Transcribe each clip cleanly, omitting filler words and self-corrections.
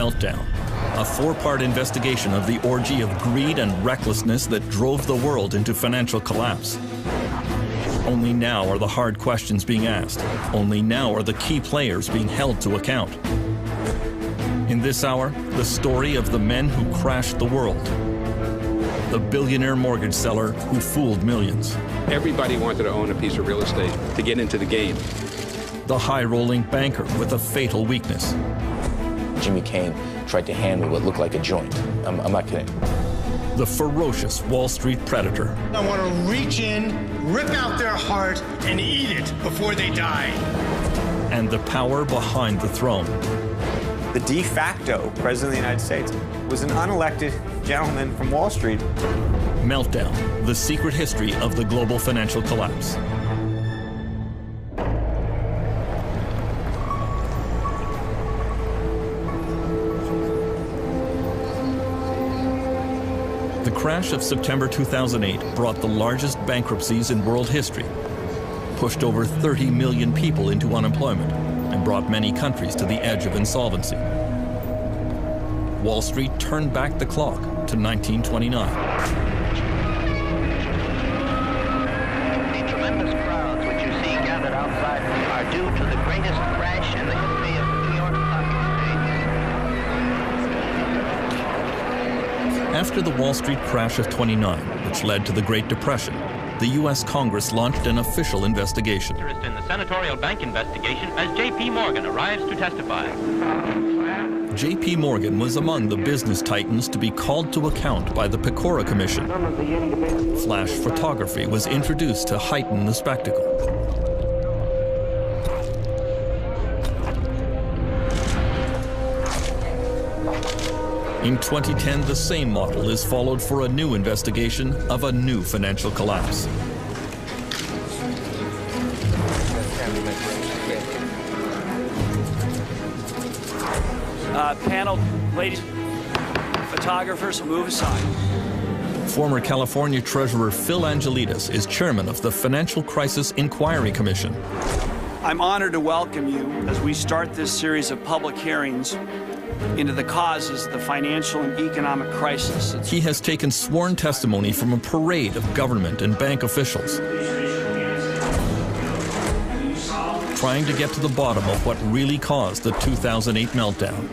Meltdown, a four-part investigation of the orgy of greed and recklessness that drove the world into financial collapse. Only now are the hard questions being asked. Only now are the key players being held to account. In this hour, the story of the men who crashed the world. The billionaire mortgage seller who fooled millions. Everybody wanted to own a piece of real estate to get into the game. The high-rolling banker with a fatal weakness. Jimmy Cain tried to handle what looked like a joint. I'm not kidding. The ferocious Wall Street predator. I want to reach in, rip out their heart, and eat it before they die. And the power behind the throne. The de facto president of the United States was an unelected gentleman from Wall Street. Meltdown, the secret history of the global financial collapse. The crash of September 2008 brought the largest bankruptcies in world history, pushed over 30 million people into unemployment, and brought many countries to the edge of insolvency. Wall Street turned back the clock to 1929. The tremendous crowds which you see gathered outside are due to the greatest crash in the history of the New York Stock Exchange. After the Wall Street crash of '29, which led to the Great Depression, the U.S. Congress launched an official investigation. In the senatorial bank investigation as J.P. Morgan arrives to testify. J.P. Morgan was among the business titans to be called to account by the Pecora Commission. Flash photography was introduced to heighten the spectacle. In 2010, the same model is followed for a new investigation of a new financial collapse. Panel, ladies, photographers, move aside. Former California Treasurer Phil Angelides is chairman of the Financial Crisis Inquiry Commission. I'm honored to welcome you as we start this series of public hearings into the causes of the financial and economic crisis. He has taken sworn testimony from a parade of government and bank officials, trying to get to the bottom of what really caused the 2008 meltdown.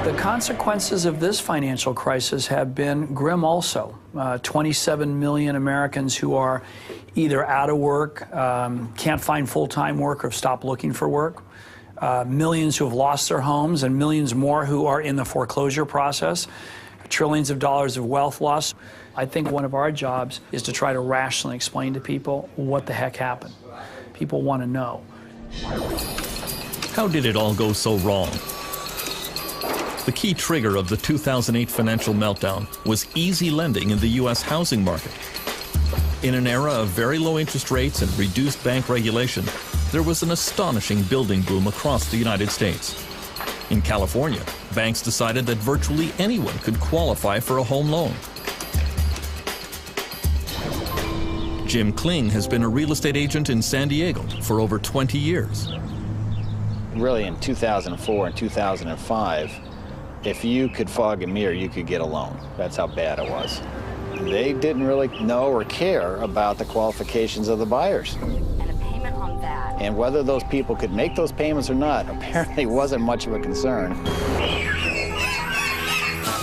The consequences of this financial crisis have been grim also. 27 million Americans who are either out of work, can't find full-time work, or have stopped looking for work. Millions who have lost their homes, and millions more who are in the foreclosure process. Trillions of dollars of wealth loss. I think one of our jobs is to try to rationally explain to people what the heck happened. People want to know. How did it all go so wrong? The key trigger of the 2008 financial meltdown was easy lending in the U.S. housing market. In an era of very low interest rates and reduced bank regulation, there was an astonishing building boom across the United States. In California, banks decided that virtually anyone could qualify for a home loan. Jim Kling has been a real estate agent in San Diego for over 20 years. Really, in 2004 and 2005, if you could fog a mirror, you could get a loan. That's how bad it was. They didn't really know or care about the qualifications of the buyers. And a payment on that. And whether those people could make those payments or not apparently wasn't much of a concern.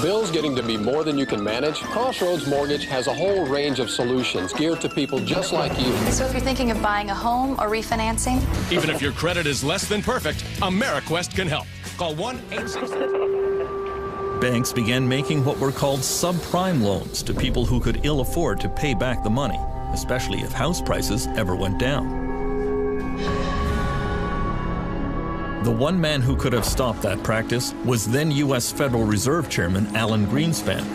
Bills getting to be more than you can manage? Crossroads Mortgage has a whole range of solutions geared to people just like you. So if you're thinking of buying a home or refinancing? Even if your credit is less than perfect, AmeriQuest can help. Call 1-866. Banks began making what were called subprime loans to people who could ill afford to pay back the money, especially if house prices ever went down. The one man who could have stopped that practice was then U.S. Federal Reserve Chairman Alan Greenspan.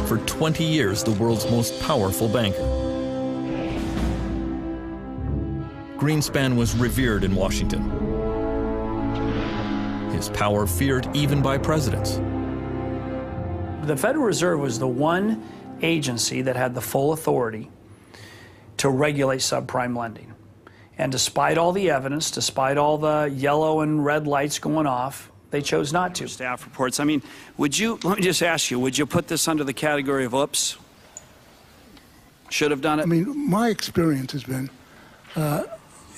For 20 years, the world's most powerful banker. Greenspan was revered in Washington. His power feared even by presidents. The Federal Reserve was the one agency that had the full authority to regulate subprime lending. And despite all the evidence, despite all the yellow and red lights going off, they chose not to. Staff reports. I mean, let me just ask you, would you put this under the category of oops? Should have done it? I mean, my experience has been,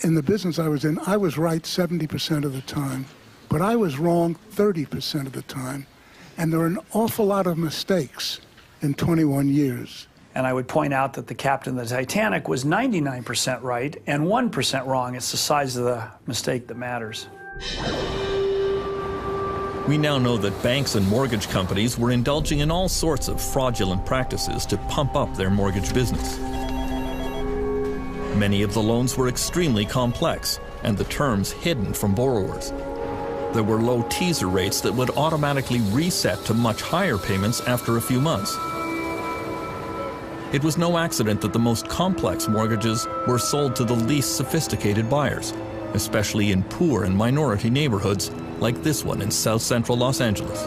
in the business I was in, I was right 70% of the time, but I was wrong 30% of the time. And there are an awful lot of mistakes in 21 years. And I would point out that the captain of the Titanic was 99% right and 1% wrong. It's the size of the mistake that matters. We now know that banks and mortgage companies were indulging in all sorts of fraudulent practices to pump up their mortgage business. Many of the loans were extremely complex and the terms hidden from borrowers. There were low teaser rates that would automatically reset to much higher payments after a few months. It was no accident that the most complex mortgages were sold to the least sophisticated buyers, especially in poor and minority neighborhoods like this one in South Central Los Angeles.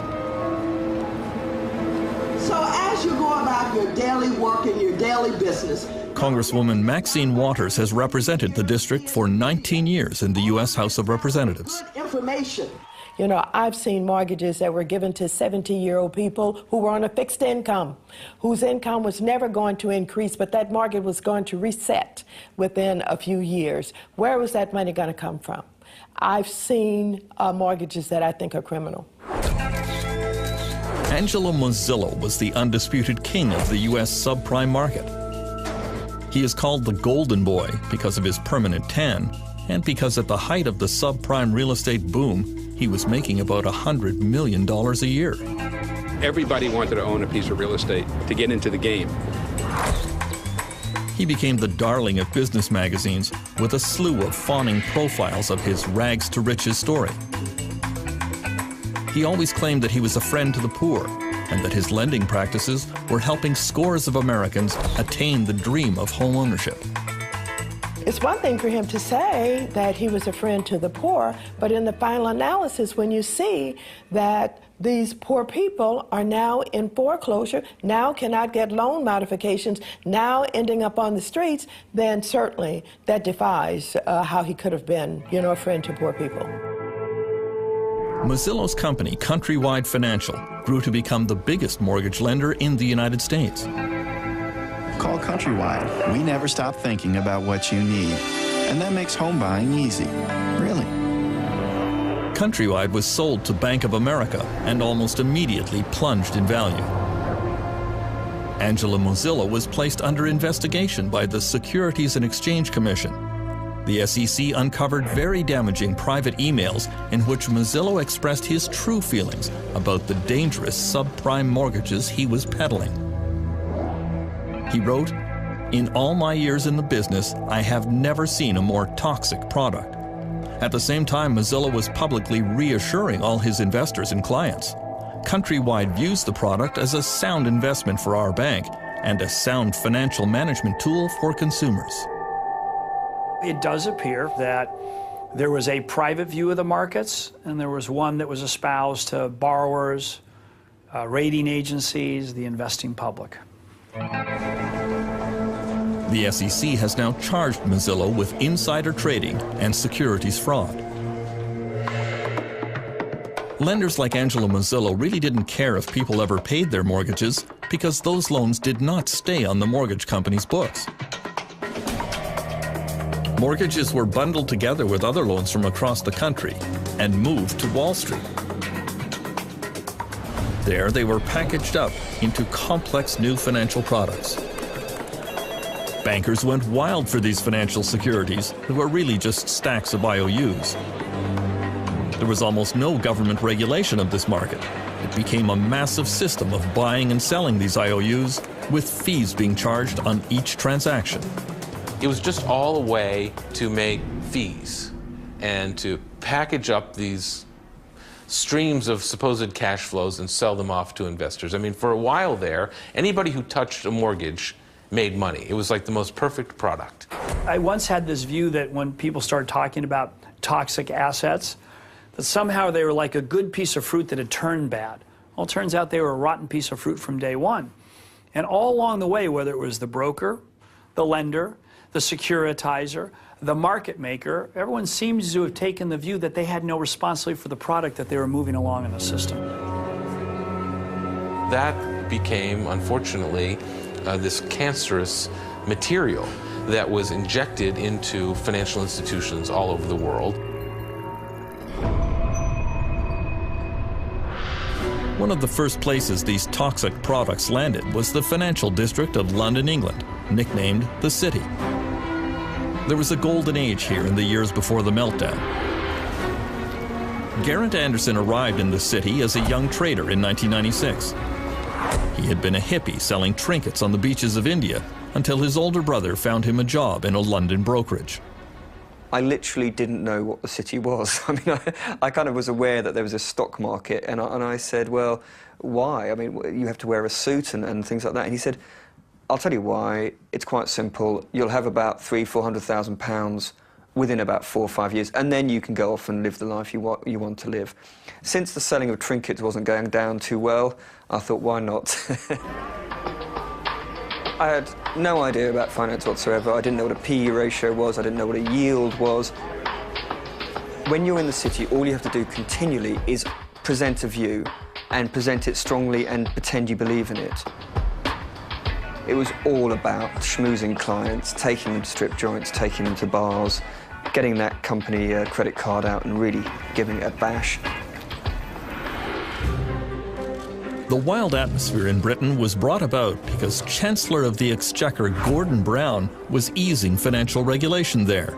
So as you go about your daily work and your daily business, Congresswoman Maxine Waters has represented the district for 19 years in the U.S. House of Representatives. Information. You know, I've seen mortgages that were given to 70-year-old people who were on a fixed income, whose income was never going to increase, but that mortgage was going to reset within a few years. Where was that money going to come from? I've seen mortgages that I think are criminal. Angelo Mozillo was the undisputed king of the U.S. subprime market. He is called the Golden Boy because of his permanent tan and because at the height of the subprime real estate boom, he was making about $100 million a year. Everybody wanted to own a piece of real estate to get into the game. He became the darling of business magazines with a slew of fawning profiles of his rags to riches story. He always claimed that he was a friend to the poor and that his lending practices were helping scores of Americans attain the dream of home ownership. It's one thing for him to say that he was a friend to the poor, but in the final analysis, when you see that these poor people are now in foreclosure, now cannot get loan modifications, now ending up on the streets, then certainly that defies how he could have been, you know, a friend to poor people. Mozillo's company, Countrywide Financial, grew to become the biggest mortgage lender in the United States. Call Countrywide. We never stop thinking about what you need. And that makes home buying easy. Really. Countrywide was sold to Bank of America and almost immediately plunged in value. Angelo Mozillo was placed under investigation by the Securities and Exchange Commission. The SEC uncovered very damaging private emails in which Mozillo expressed his true feelings about the dangerous subprime mortgages he was peddling. He wrote, "In all my years in the business, I have never seen a more toxic product." At the same time, Mozillo was publicly reassuring all his investors and clients. Countrywide views the product as a sound investment for our bank and a sound financial management tool for consumers. It does appear that there was a private view of the markets, and there was one that was espoused to borrowers, rating agencies, the investing public. The SEC has now charged Mozillo with insider trading and securities fraud. Lenders like Angelo Mozillo really didn't care if people ever paid their mortgages because those loans did not stay on the mortgage company's books. Mortgages were bundled together with other loans from across the country and moved to Wall Street. There, they were packaged up into complex new financial products. Bankers went wild for these financial securities that were really just stacks of IOUs. There was almost no government regulation of this market. It became a massive system of buying and selling these IOUs, with fees being charged on each transaction. It was just all a way to make fees and to package up these streams of supposed cash flows and sell them off to investors. I mean, for a while there, anybody who touched a mortgage made money. It was like the most perfect product. I once had this view that when people started talking about toxic assets, that somehow they were like a good piece of fruit that had turned bad. Well, it turns out they were a rotten piece of fruit from day one. And all along the way, whether it was the broker, the lender, the securitizer, the market maker, everyone seems to have taken the view that they had no responsibility for the product that they were moving along in the system. That became, unfortunately, this cancerous material that was injected into financial institutions all over the world. One of the first places these toxic products landed was the financial district of London, England, nicknamed the City. There was a golden age here in the years before the meltdown. Geraint Anderson arrived in the city as a young trader in 1996. He had been a hippie selling trinkets on the beaches of India until his older brother found him a job in a London brokerage. I literally didn't know what the city was. I mean, I kind of was aware that there was a stock market, and I said, well, why? I mean, you have to wear a suit and things like that. And he said, I'll tell you why. It's quite simple. You'll have about £300,000–400,000 within about 4 or 5 years, and then you can go off and live the life you want to live. Since the selling of trinkets wasn't going down too well, I thought, why not? I had no idea about finance whatsoever. I didn't know what a PE ratio was. I didn't know what a yield was. When you're in the city, all you have to do continually is present a view and present it strongly and pretend you believe in it. It was all about schmoozing clients, taking them to strip joints, taking them to bars, getting that company credit card out and really giving it a bash. The wild atmosphere in Britain was brought about because Chancellor of the Exchequer Gordon Brown was easing financial regulation there.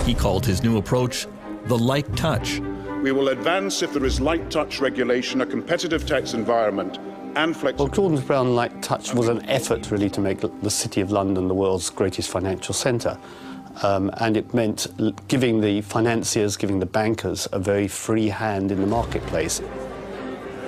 He called his new approach the light touch. We will advance if there is light touch regulation, a competitive tax environment, and flexible. Well, Gordon Brown light touch was an effort really to make the City of London the world's greatest financial centre. And it meant giving the financiers, giving the bankers a very free hand in the marketplace.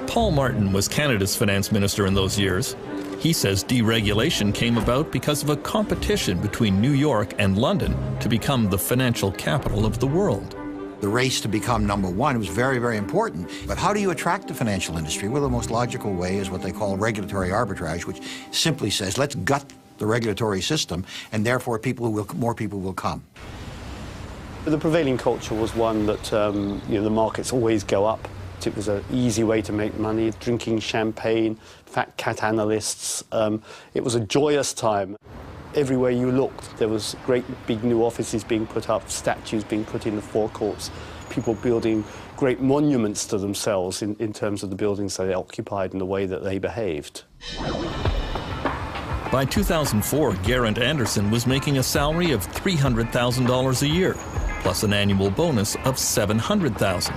Paul Martin was Canada's finance minister in those years. He says deregulation came about because of a competition between New York and London to become the financial capital of the world. The race to become #1 was very, very important. But how do you attract the financial industry? Well, the most logical way is what they call regulatory arbitrage, which simply says, let's gut the regulatory system, and therefore more people will come. The prevailing culture was one that the markets always go up. It was an easy way to make money, drinking champagne, fat cat analysts. It was a joyous time. Everywhere you looked, there was great big new offices being put up, statues being put in the forecourts, people building great monuments to themselves in terms of the buildings they occupied and the way that they behaved. By 2004, Geraint Anderson was making a salary of $300,000 a year, plus an annual bonus of $700,000.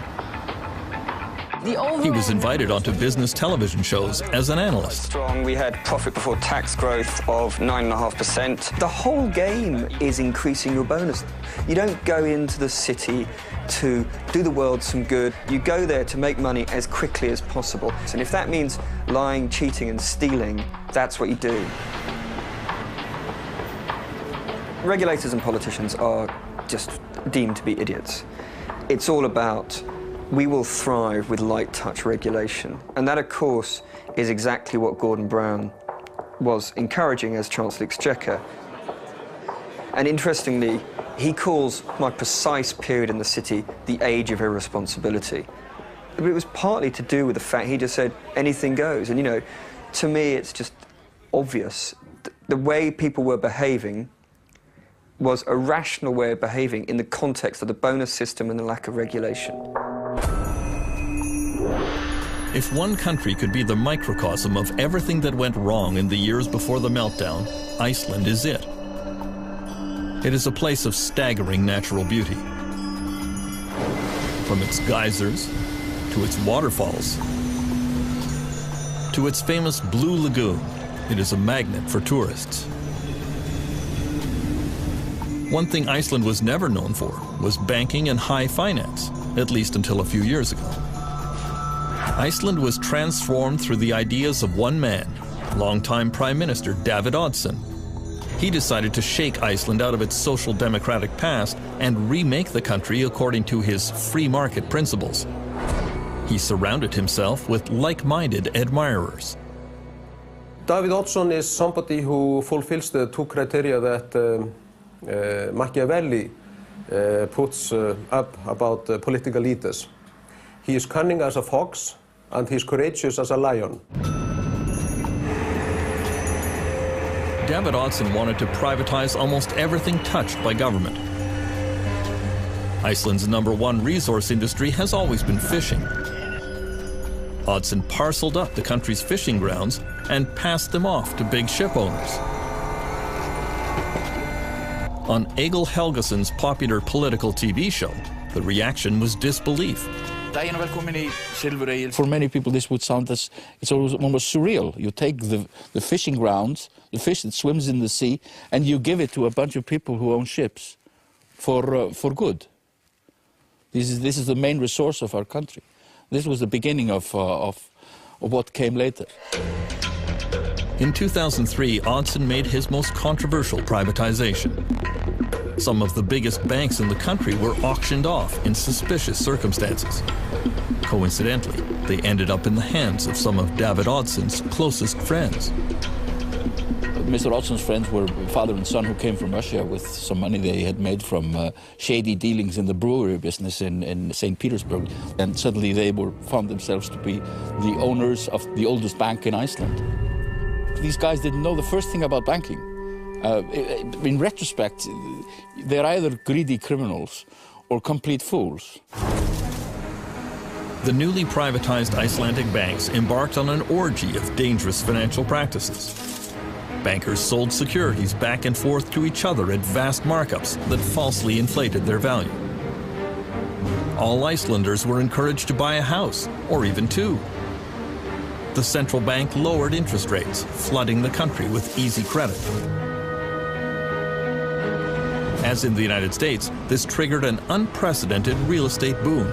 He was invited onto business television shows as an analyst. We had profit before tax growth of 9.5%. The whole game is increasing your bonus. You don't go into the city to do the world some good. You go there to make money as quickly as possible. And if that means lying, cheating and stealing, that's what you do. Regulators and politicians are just deemed to be idiots. It's all about we will thrive with light touch regulation. And that, of course, is exactly what Gordon Brown was encouraging as Chancellor of the Exchequer. And interestingly, he calls my precise period in the city the age of irresponsibility. But it was partly to do with the fact he just said anything goes. And, to me, it's just obvious. The way people were behaving was a rational way of behaving in the context of the bonus system and the lack of regulation. If one country could be the microcosm of everything that went wrong in the years before the meltdown, Iceland is it. It is a place of staggering natural beauty. From its geysers, to its waterfalls, to its famous Blue Lagoon, it is a magnet for tourists. One thing Iceland was never known for was banking and high finance, at least until a few years ago. Iceland was transformed through the ideas of one man, longtime Prime Minister David Oddsson. He decided to shake Iceland out of its social democratic past and remake the country according to his free market principles. He surrounded himself with like-minded admirers. David Oddsson is somebody who fulfills the two criteria that Machiavelli puts up about political leaders. He is cunning as a fox, and he is courageous as a lion. David Oddsson wanted to privatize almost everything touched by government. Iceland's #1 resource industry has always been fishing. Oddsson parceled up the country's fishing grounds and passed them off to big ship owners. On Egil Helgason's popular political TV show, the reaction was disbelief. For many people, this would sound as it's almost surreal. You take the fishing grounds, the fish that swims in the sea, and you give it to a bunch of people who own ships for good. This is the main resource of our country. This was the beginning of what came later. In 2003, Oddsson made his most controversial privatization. Some of the biggest banks in the country were auctioned off in suspicious circumstances. Coincidentally, they ended up in the hands of some of David Oddsson's closest friends. Mr. Oddsson's friends were father and son who came from Russia with some money they had made from shady dealings in the brewery business in St. Petersburg. And suddenly they found themselves to be the owners of the oldest bank in Iceland. These guys didn't know the first thing about banking. In retrospect, they're either greedy criminals or complete fools. The newly privatized Icelandic banks embarked on an orgy of dangerous financial practices. Bankers sold securities back and forth to each other at vast markups that falsely inflated their value. All Icelanders were encouraged to buy a house, or even two. The central bank lowered interest rates, flooding the country with easy credit. As in the United States, this triggered an unprecedented real estate boom.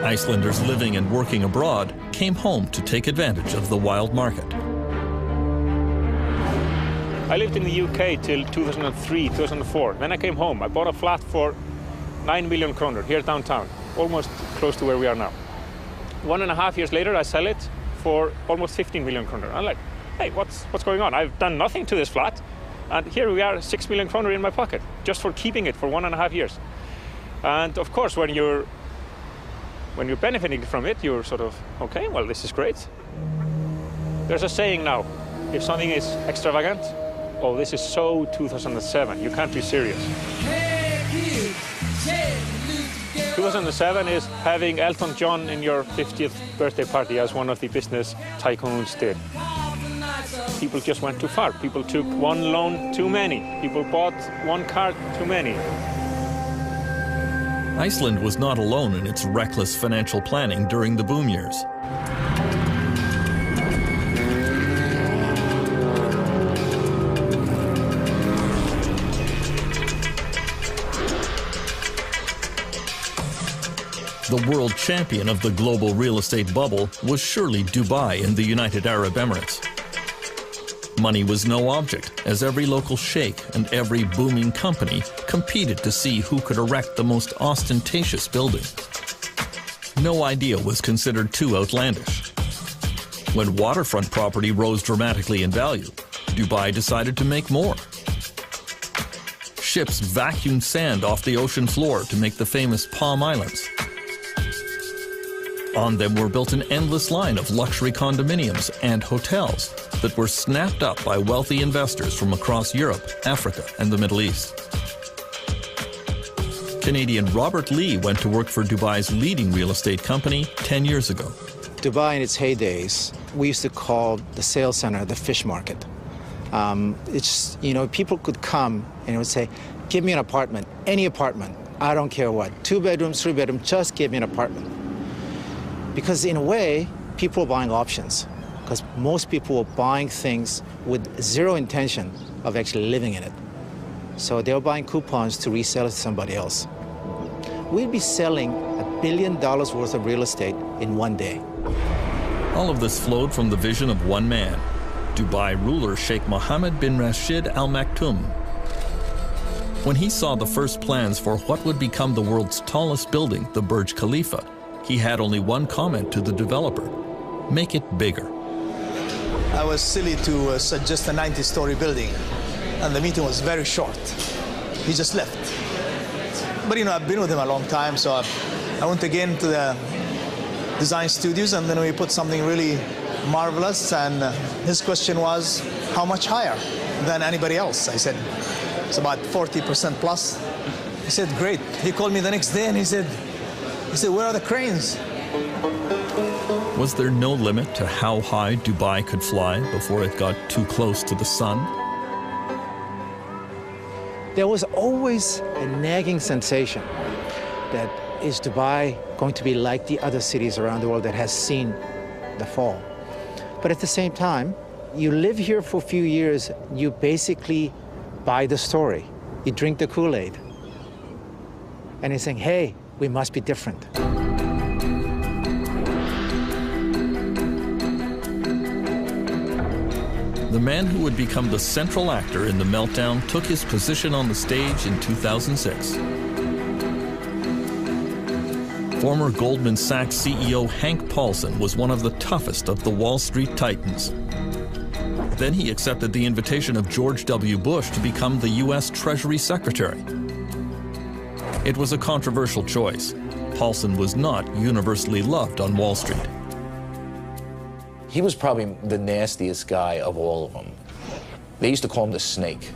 Icelanders living and working abroad came home to take advantage of the wild market. I lived in the UK till 2003, 2004. Then I came home. I bought a flat for 9 million kroner here downtown, almost close to where we are now. 1.5 years later, I sell it for almost 15 million kroner. I'm like, hey, what's going on? I've done nothing to this flat, and here we are, 6 million kroner in my pocket, just for keeping it for 1.5 years. And of course, when you're benefiting from it, you're sort of, okay, well, this is great. There's a saying now, if something is extravagant, oh, this is so 2007, you can't be serious. 2007 is having Elton John in your 50th birthday party, as one of the business tycoons did. People just went too far. People took one loan too many. People bought one car too many. Iceland was not alone in its reckless financial planning during the boom years. The world champion of the global real estate bubble was surely Dubai in the United Arab Emirates. Money was no object, as every local sheikh and every booming company competed to see who could erect the most ostentatious building. No idea was considered too outlandish. When waterfront property rose dramatically in value, Dubai decided to make more. Ships vacuumed sand off the ocean floor to make the famous Palm Islands. On them were built an endless line of luxury condominiums and hotels that were snapped up by wealthy investors from across Europe, Africa, and the Middle East. Canadian Robert Lee went to work for Dubai's leading real estate company 10 years ago. Dubai in its heydays, we used to call the sales center the fish market. It's, you know, people could come and would say, give me an apartment, any apartment, I don't care what, 2 bedrooms, 3 bedrooms, just give me an apartment. Because in a way, people are buying options, because most people are buying things with zero intention of actually living in it. So they're buying coupons to resell it to somebody else. We'd be selling $1 billion worth of real estate in one day. All of this flowed from the vision of one man, Dubai ruler Sheikh Mohammed bin Rashid Al Maktoum. When he saw the first plans for what would become the world's tallest building, the Burj Khalifa, he had only one comment to the developer: make it bigger. I was silly to suggest a 90-story building. and the meeting was very short. He just left. But you know, I've been with him a long time, so I went again to the design studios, and then we put something really marvelous, and his question was, how much higher than anybody else? I said, it's about 40% plus. He said, great. He called me the next day and he said, where are the cranes? Was there no limit to how high Dubai could fly before it got too close to the sun? There was always a nagging sensation that is Dubai going to be like the other cities around the world that has seen the fall? But at the same time, you live here for a few years, you basically buy the story. You drink the Kool-Aid. And you're saying, hey, we must be different. The man who would become the central actor in the meltdown took his position on the stage in 2006. Former Goldman Sachs CEO Hank Paulson was one of the toughest of the Wall Street titans. Then he accepted the invitation of George W. Bush to become the U.S. Treasury Secretary. It was a controversial choice. Paulson was not universally loved on Wall Street. He was probably the nastiest guy of all of them. They used to call him the snake.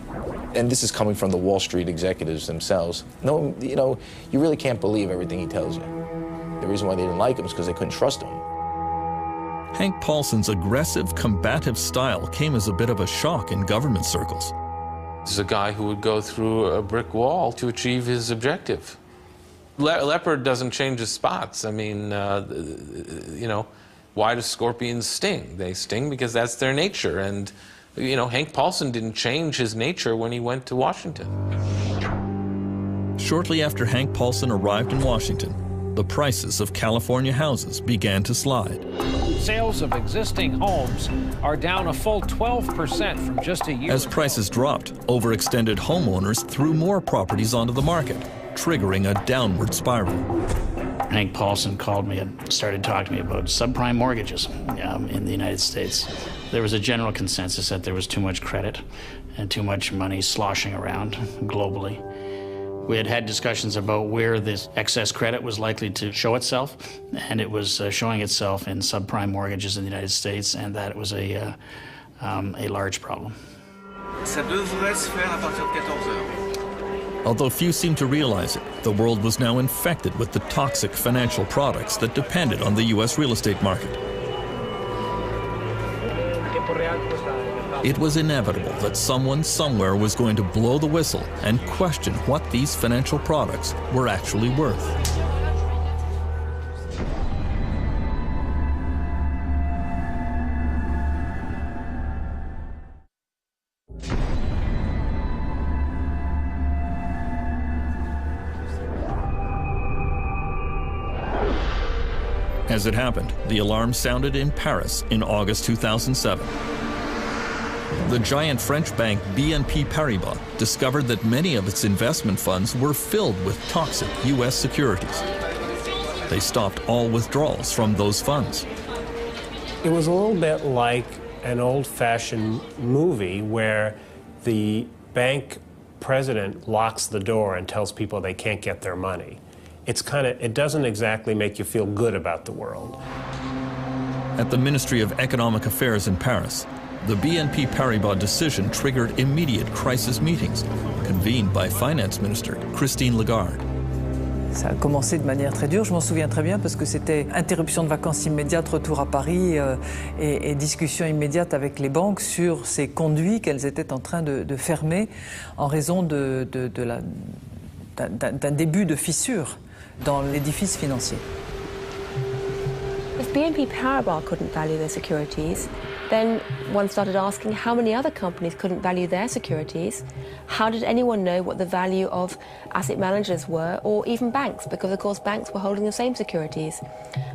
And this is coming from the Wall Street executives themselves. No, you know, you really can't believe everything he tells you. The reason why they didn't like him is because they couldn't trust him. Hank Paulson's aggressive, combative style came as a bit of a shock in government circles. This is a guy who would go through a brick wall to achieve his objective. Leopard doesn't change his spots. I mean, you know, why do scorpions sting? They sting because that's their nature. And, you know, Hank Paulson didn't change his nature when he went to Washington. Shortly after Hank Paulson arrived in Washington, the prices of California houses began to slide. Sales of existing homes are down a full 12% from just a year ago. As prices dropped, overextended homeowners threw more properties onto the market, triggering a downward spiral. Hank Paulson called me and started talking to me about subprime mortgages in the United States. There was a general consensus that there was too much credit and too much money sloshing around globally. We had had discussions about where this excess credit was likely to show itself, and it was showing itself in subprime mortgages in the United States, and that it was a large problem. Although few seem to realize it, the world was now infected with the toxic financial products that depended on the U.S. real estate market. It was inevitable that someone somewhere was going to blow the whistle and question what these financial products were actually worth. As it happened, the alarm sounded in Paris in August 2007. The giant French bank BNP Paribas discovered that many of its investment funds were filled with toxic U.S. securities. They stopped all withdrawals from those funds. It was a little bit like an old-fashioned movie where the bank president locks the door and tells people they can't get their money. It doesn't exactly make you feel good about the world. At the Ministry of Economic Affairs in Paris, the BNP Paribas decision triggered immediate crisis meetings, convened by Finance Minister Christine Lagarde. Ça a commencé de manière très dure, je m'en souviens très bien, parce que c'était interruption de vacances immédiate, retour à Paris et discussion immédiate avec les banques sur ces conduits qu'elles étaient en train de fermer en raison d'un début de fissure dans l'édifice financier. If BNP Paribas couldn't value their securities, then one started asking how many other companies couldn't value their securities. How did anyone know what the value of asset managers were, or even banks? Because, of course, banks were holding the same securities.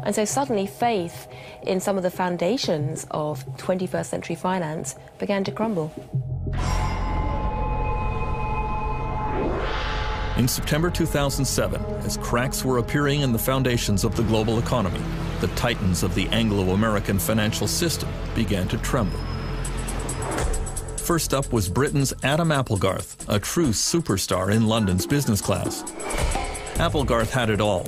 And so suddenly faith in some of the foundations of 21st century finance began to crumble. In September 2007, as cracks were appearing in the foundations of the global economy, the titans of the Anglo-American financial system began to tremble. First up was Britain's Adam Applegarth, a true superstar in London's business class. Applegarth had it all.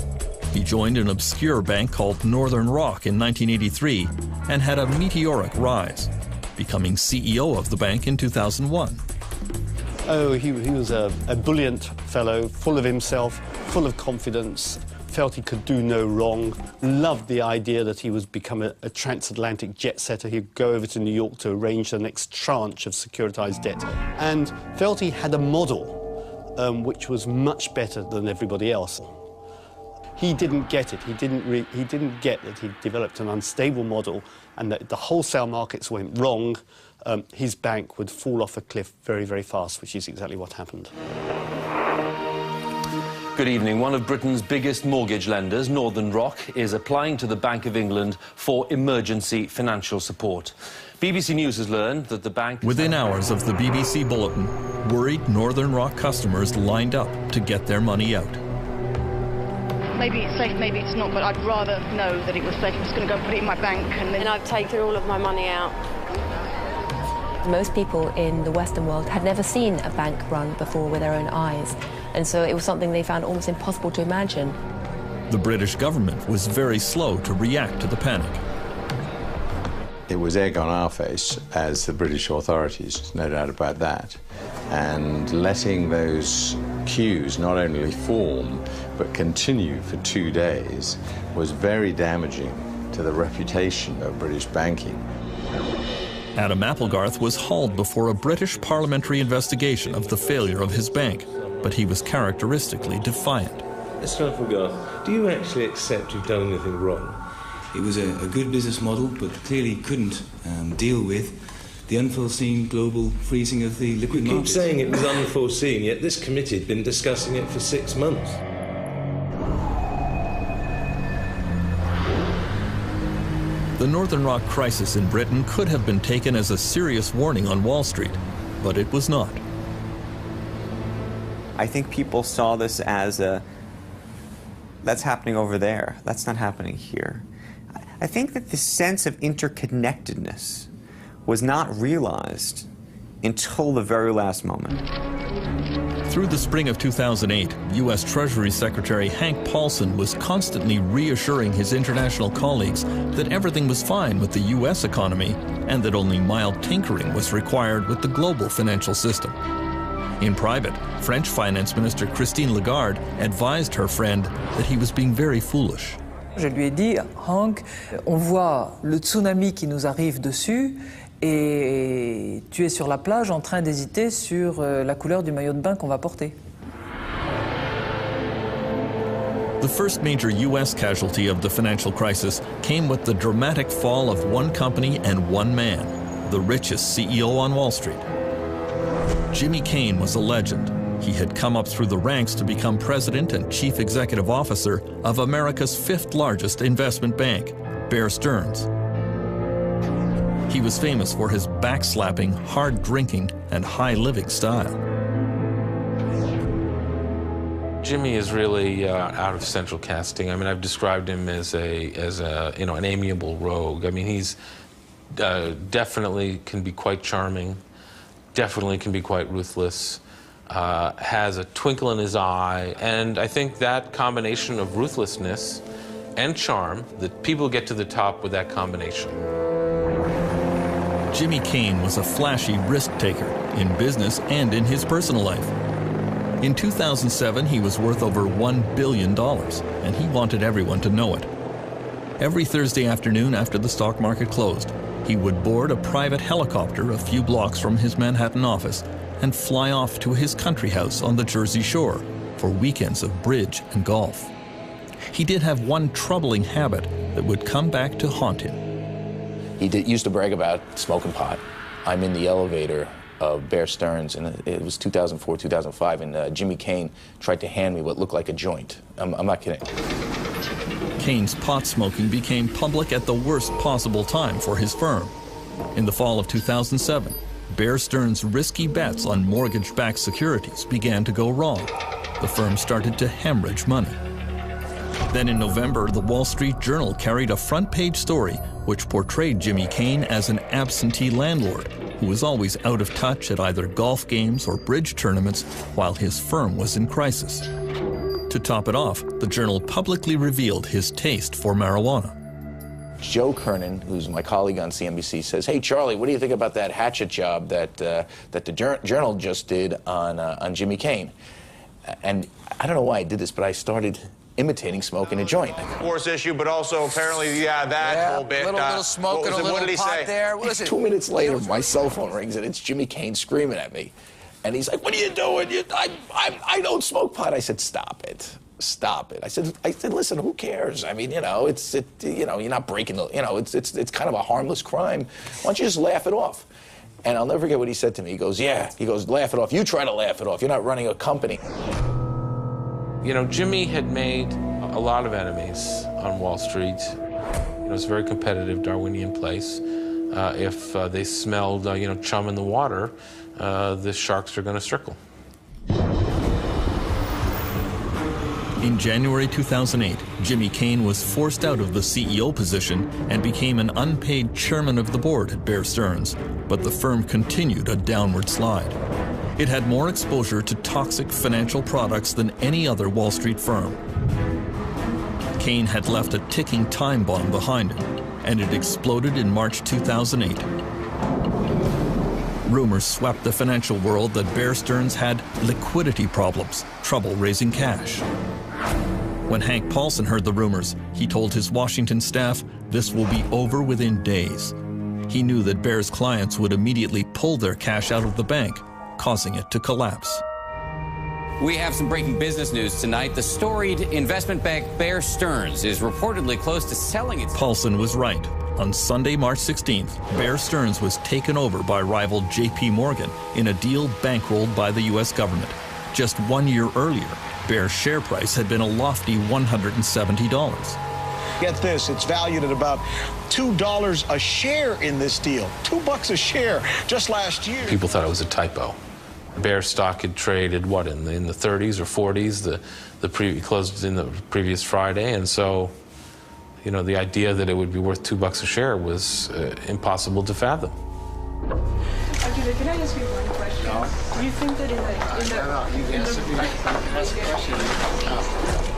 He joined an obscure bank called Northern Rock in 1983 and had a meteoric rise, becoming CEO of the bank in 2001. Oh, he was a brilliant fellow, full of himself, full of confidence, felt he could do no wrong, loved the idea that he would become a transatlantic jet setter. He'd go over to New York to arrange the next tranche of securitized debt, and felt he had a model which was much better than everybody else. He didn't get it. He didn't get that he developed an unstable model and that the wholesale markets went wrong. His bank would fall off a cliff very, very fast, which is exactly what happened. Good evening. One of Britain's biggest mortgage lenders, Northern Rock, is applying to the Bank of England for emergency financial support. BBC News has learned that the bank... Within hours of the BBC bulletin, worried Northern Rock customers lined up to get their money out. Maybe it's safe, maybe it's not, but I'd rather know that it was safe. I'm just going to go put it in my bank and I've taken all of my money out. Most people in the Western world had never seen a bank run before with their own eyes, and so it was something they found almost impossible to imagine. The British government was very slow to react to the panic. It was egg on our face as the British authorities, no doubt about that. And letting those queues not only form, but continue for 2 days was very damaging to the reputation of British banking. Adam Applegarth was hauled before a British parliamentary investigation of the failure of his bank, but he was characteristically defiant. Mr. Applegarth, do you actually accept you've done anything wrong? It was a good business model, but clearly couldn't deal with the unforeseen global freezing of the liquid markets. You keep saying it was unforeseen, yet this committee had been discussing it for 6 months. The Northern Rock crisis in Britain could have been taken as a serious warning on Wall Street, but it was not. I think people saw this as that's happening over there, that's not happening here. I think that the sense of interconnectedness was not realized until the very last moment. Through the spring of 2008, U.S. Treasury Secretary Hank Paulson was constantly reassuring his international colleagues that everything was fine with the U.S. economy and that only mild tinkering was required with the global financial system. In private, French Finance Minister Christine Lagarde advised her friend that he was being very foolish. Je lui ai dit, Hank, on voit le tsunami qui nous arrive dessus et tu es sur la plage en train d'hésiter sur la couleur du maillot de bain qu'on va porter. The first major U.S. casualty of the financial crisis came with the dramatic fall of one company and one man, the richest CEO on Wall Street. Jimmy Cain was a legend. He had come up through the ranks to become president and chief executive officer of America's fifth largest investment bank, Bear Stearns. He was famous for his backslapping, hard drinking, and high living style. Jimmy is really out of central casting. I mean, I've described him as an amiable rogue. I mean, he's definitely can be quite charming, definitely can be quite ruthless, has a twinkle in his eye, and I think that combination of ruthlessness and charm, that people get to the top with that combination. Jimmy Cain was a flashy risk-taker in business and in his personal life. In 2007, he was worth over $1 billion, and he wanted everyone to know it. Every Thursday afternoon after the stock market closed, he would board a private helicopter a few blocks from his Manhattan office and fly off to his country house on the Jersey Shore for weekends of bridge and golf. He did have one troubling habit that would come back to haunt him. He used to brag about smoking pot. I'm in the elevator of Bear Stearns, and it was 2004, 2005, and Jimmy Cain tried to hand me what looked like a joint. I'm not kidding. Cain's pot smoking became public at the worst possible time for his firm. In the fall of 2007, Bear Stearns' risky bets on mortgage-backed securities began to go wrong. The firm started to hemorrhage money. Then in November, the Wall Street Journal carried a front-page story which portrayed Jimmy Cain as an absentee landlord who was always out of touch at either golf games or bridge tournaments while his firm was in crisis. To top it off, the Journal publicly revealed his taste for marijuana. Joe Kernan, who's my colleague on CNBC, says, "Hey, Charlie, what do you think about that hatchet job that the Journal just did on Jimmy Cain?" And I don't know why I did this, but I started imitating smoking a joint. Force issue, but also apparently, that whole bit. Little smoke and a little what did he pot say? there. What is it? 2 minutes later, my cell phone rings, and it's Jimmy Cain screaming at me. And he's like, "What are you doing? I don't smoke pot." I said, "Stop it. Stop it." I said, "Listen, who cares? I mean, you're not breaking the, it's kind of a harmless crime. Why don't you just laugh it off?" And I'll never forget what he said to me. He goes, "Laugh it off. You try to laugh it off. You're not running a company." You know, Jimmy had made a lot of enemies on Wall Street. It's a very competitive Darwinian place. If they smelled, chum in the water, the sharks are going to circle. In January 2008, Jimmy Cain was forced out of the CEO position and became an unpaid chairman of the board at Bear Stearns, but the firm continued a downward slide. It had more exposure to toxic financial products than any other Wall Street firm. Cain had left a ticking time bomb behind him, and it exploded in March 2008. Rumors swept the financial world that Bear Stearns had liquidity problems, trouble raising cash. When Hank Paulson heard the rumors, he told his Washington staff this will be over within days. He knew that Bear's clients would immediately pull their cash out of the bank, causing it to collapse. We have some breaking business news tonight. The storied investment bank Bear Stearns is reportedly close to selling its... Paulson was right. On Sunday, March 16th, Bear Stearns was taken over by rival J.P. Morgan in a deal bankrolled by the U.S. government. Just 1 year earlier, Bear's share price had been a lofty $170. Get this, it's valued at about $2 a share in this deal. $2 a share just last year. People thought it was a typo. Bear stock had traded, what, in the 30s or 40s? Closed in the previous Friday, and so, the idea that it would be worth $2 a share was impossible to fathom. Okay, can I ask you one question? No. Do you think that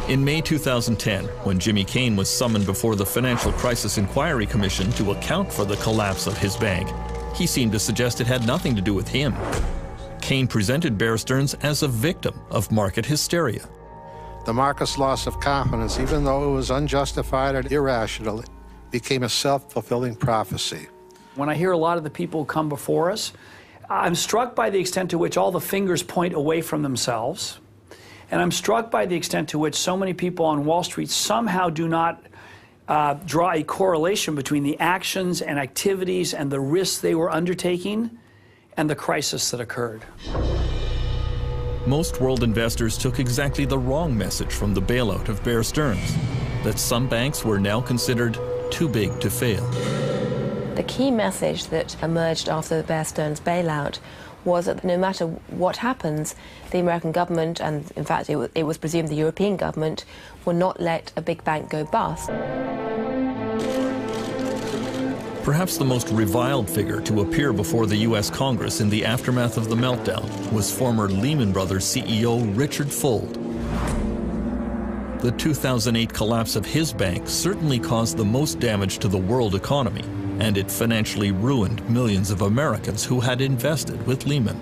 In May 2010, when Jimmy Cain was summoned before the Financial Crisis Inquiry Commission to account for the collapse of his bank, he seemed to suggest it had nothing to do with him. Cain presented Bear Stearns as a victim of market hysteria. The market's loss of confidence, even though it was unjustified and irrational, became a self-fulfilling prophecy. When I hear a lot of the people who come before us, I'm struck by the extent to which all the fingers point away from themselves. And I'm struck by the extent to which so many people on Wall Street somehow do not draw a correlation between the actions and activities and the risks they were undertaking and the crisis that occurred. Most world investors took exactly the wrong message from the bailout of Bear Stearns, that some banks were now considered too big to fail. The key message that emerged after the Bear Stearns bailout was that no matter what happens, the American government, and in fact it was presumed the European government, will not let a big bank go bust. Perhaps the most reviled figure to appear before the U.S. Congress in the aftermath of the meltdown was former Lehman Brothers CEO Richard Fuld. The 2008 collapse of his bank certainly caused the most damage to the world economy, and it financially ruined millions of Americans who had invested with Lehman.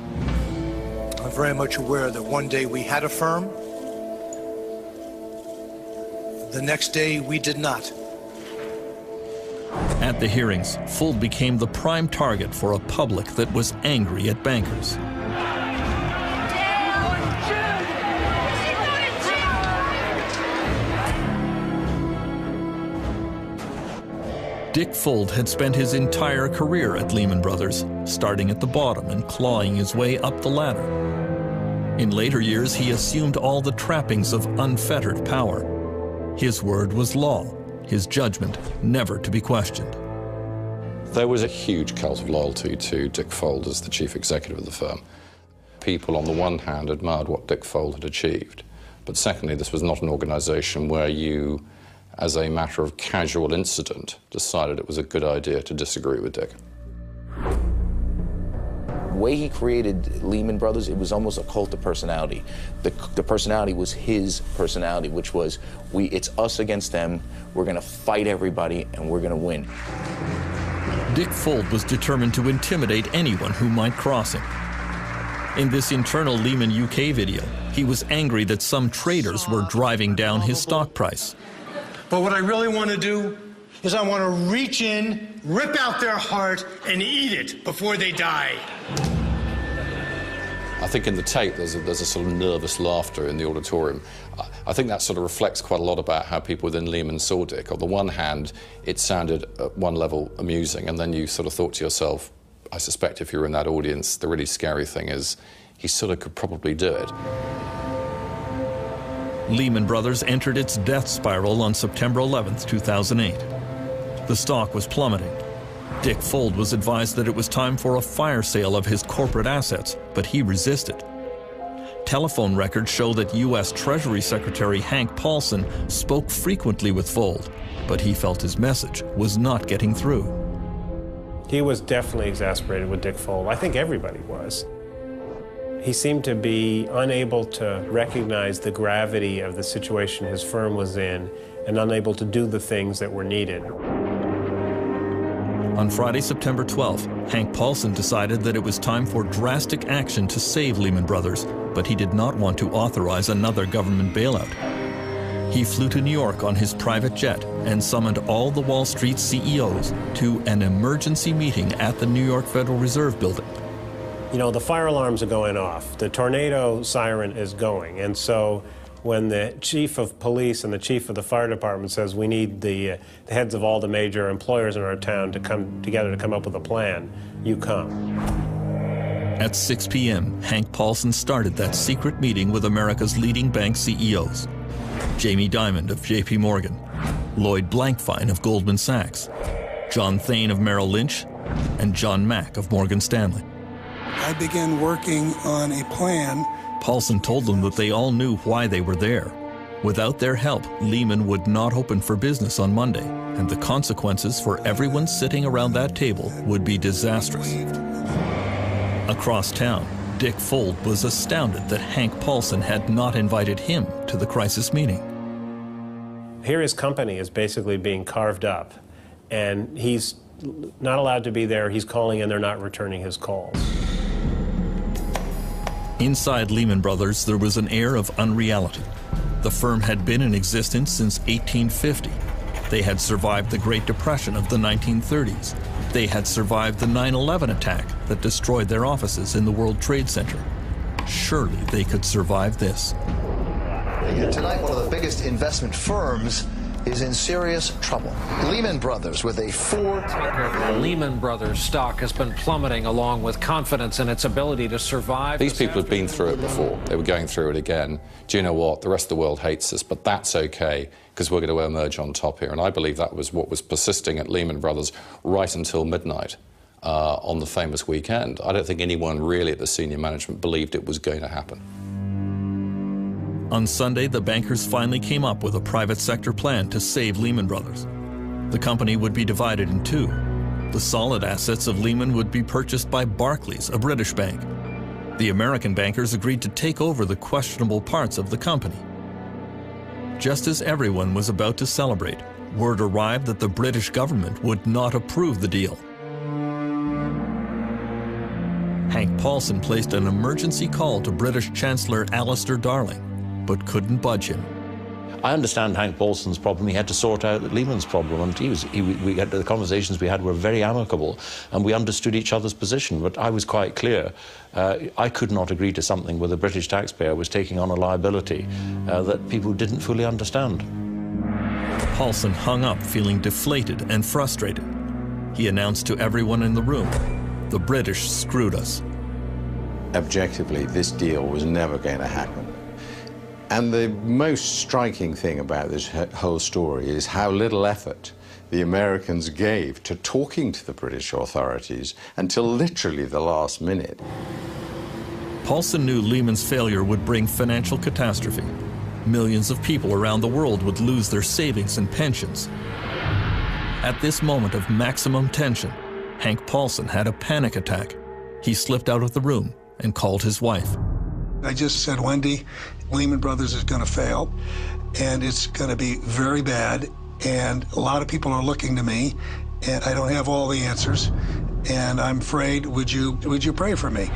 I'm very much aware that one day we had a firm, the next day we did not. At the hearings, Fuld became the prime target for a public that was angry at bankers. Dick Fuld had spent his entire career at Lehman Brothers, starting at the bottom and clawing his way up the ladder. In later years, he assumed all the trappings of unfettered power. His word was law, his judgment never to be questioned. There was a huge cult of loyalty to Dick Fuld as the chief executive of the firm. People, on the one hand, admired what Dick Fuld had achieved, but secondly, this was not an organization where you, as a matter of casual incident, decided it was a good idea to disagree with Dick. way he created Lehman Brothers, it was almost a cult of personality. The personality was his personality, which was, it's us against them, we're gonna fight everybody, and we're gonna win. Dick Fuld was determined to intimidate anyone who might cross him. In this internal Lehman UK video, he was angry that some traders were driving down his stock price. But what I really want to do is I want to reach in, rip out their heart, and eat it before they die. I think in the tape there's a sort of nervous laughter in the auditorium. I think that sort of reflects quite a lot about how people within Lehman saw Dick. On the one hand, it sounded at one level amusing, and then you sort of thought to yourself, I suspect if you were in that audience, the really scary thing is he sort of could probably do it. Lehman Brothers entered its death spiral on September 11th, 2008. The stock was plummeting. Dick Fuld was advised that it was time for a fire sale of his corporate assets, but he resisted. Telephone records show that U.S. Treasury Secretary Hank Paulson spoke frequently with Fuld, but he felt his message was not getting through. He was definitely exasperated with Dick Fuld. I think everybody was. He seemed to be unable to recognize the gravity of the situation his firm was in and unable to do the things that were needed. On Friday, September 12th, Hank Paulson decided that it was time for drastic action to save Lehman Brothers, but he did not want to authorize another government bailout. He flew to New York on his private jet and summoned all the Wall Street CEOs to an emergency meeting at the New York Federal Reserve Building. You know, the fire alarms are going off. The tornado siren is going. And so when the chief of police and the chief of the fire department says we need the heads of all the major employers in our town to come together to come up with a plan, you come. At 6 p.m., Hank Paulson started that secret meeting with America's leading bank CEOs. Jamie Dimon of J.P. Morgan, Lloyd Blankfein of Goldman Sachs, John Thain of Merrill Lynch, and John Mack of Morgan Stanley. I began working on a plan. Paulson told them that they all knew why they were there. Without their help, Lehman would not open for business on Monday, and the consequences for everyone sitting around that table would be disastrous. Across town, Dick Fuld was astounded that Hank Paulson had not invited him to the crisis meeting. Here his company is basically being carved up, and he's not allowed to be there. He's calling and they're not returning his calls. Inside Lehman Brothers, there was an air of unreality. The firm had been in existence since 1850. They had survived the Great Depression of the 1930s. They had survived the 9/11 attack that destroyed their offices in the World Trade Center. Surely they could survive this. Tonight, one of the biggest investment firms is in serious trouble. Lehman Brothers with a The Lehman Brothers stock has been plummeting along with confidence in its ability to survive. These people have been through it before. They were going through it again. Do you know what? The rest of the world hates us, but that's okay because we're going to emerge on top here. And I believe that was what was persisting at Lehman Brothers right until midnight on the famous weekend. I don't think anyone really at the senior management believed it was going to happen. On Sunday, the bankers finally came up with a private sector plan to save Lehman Brothers. The company would be divided in two. The solid assets of Lehman would be purchased by Barclays, a British bank. The American bankers agreed to take over the questionable parts of the company. Just as everyone was about to celebrate, word arrived that the British government would not approve the deal. Hank Paulson placed an emergency call to British Chancellor Alistair Darling, but couldn't budge him. I understand Hank Paulson's problem. He had to sort out Lehman's problem, and the conversations we had were very amicable, and we understood each other's position. But I was quite clear. I could not agree to something where the British taxpayer was taking on a liability that people didn't fully understand. Paulson hung up feeling deflated and frustrated. He announced to everyone in the room, "The British screwed us." Objectively, this deal was never going to happen. And the most striking thing about this whole story is how little effort the Americans gave to talking to the British authorities until literally the last minute. Paulson knew Lehman's failure would bring financial catastrophe. Millions of people around the world would lose their savings and pensions. At this moment of maximum tension, Hank Paulson had a panic attack. he slipped out of the room and called his wife. I just said, Wendy, Lehman Brothers is going to fail, and it's going to be very bad, and a lot of people are looking to me, and I don't have all the answers, and I'm afraid, would you pray for me?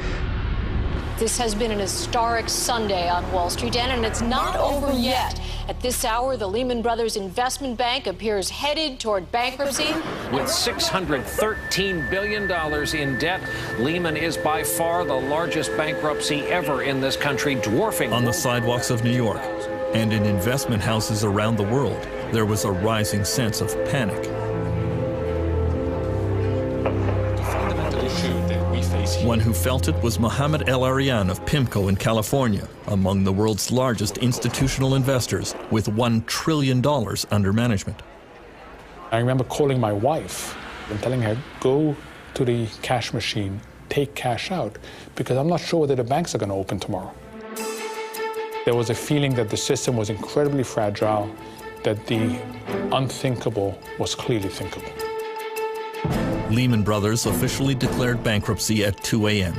This has been an historic Sunday on Wall Street, and it's not over yet. At this hour, the Lehman Brothers Investment Bank appears headed toward bankruptcy. With $613 billion in debt, Lehman is by far the largest bankruptcy ever in this country, dwarfing... On the sidewalks of New York and in investment houses around the world, there was a rising sense of panic. One who felt it was Mohamed El-Erian of PIMCO in California, among the world's largest institutional investors with $1 trillion under management. I remember calling my wife and telling her, go to the cash machine, take cash out, because I'm not sure whether the banks are going to open tomorrow. There was a feeling that the system was incredibly fragile, that the unthinkable was clearly thinkable. Lehman Brothers officially declared bankruptcy at 2 a.m.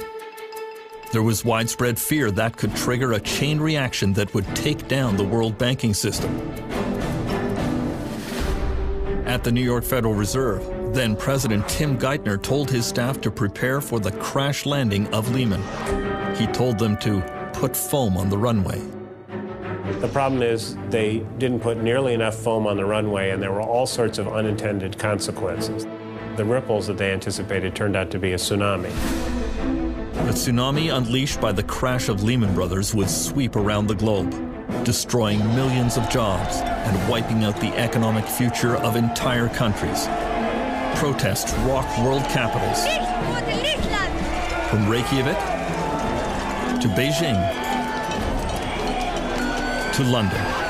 There was widespread fear that could trigger a chain reaction that would take down the world banking system. At the New York Federal Reserve, then President Tim Geithner told his staff to prepare for the crash landing of Lehman. He told them to put foam on the runway. The problem is they didn't put nearly enough foam on the runway, and there were all sorts of unintended consequences. The ripples that they anticipated turned out to be a tsunami. The tsunami unleashed by the crash of Lehman Brothers would sweep around the globe, destroying millions of jobs and wiping out the economic future of entire countries. Protests rocked world capitals, from Reykjavik to Beijing to London.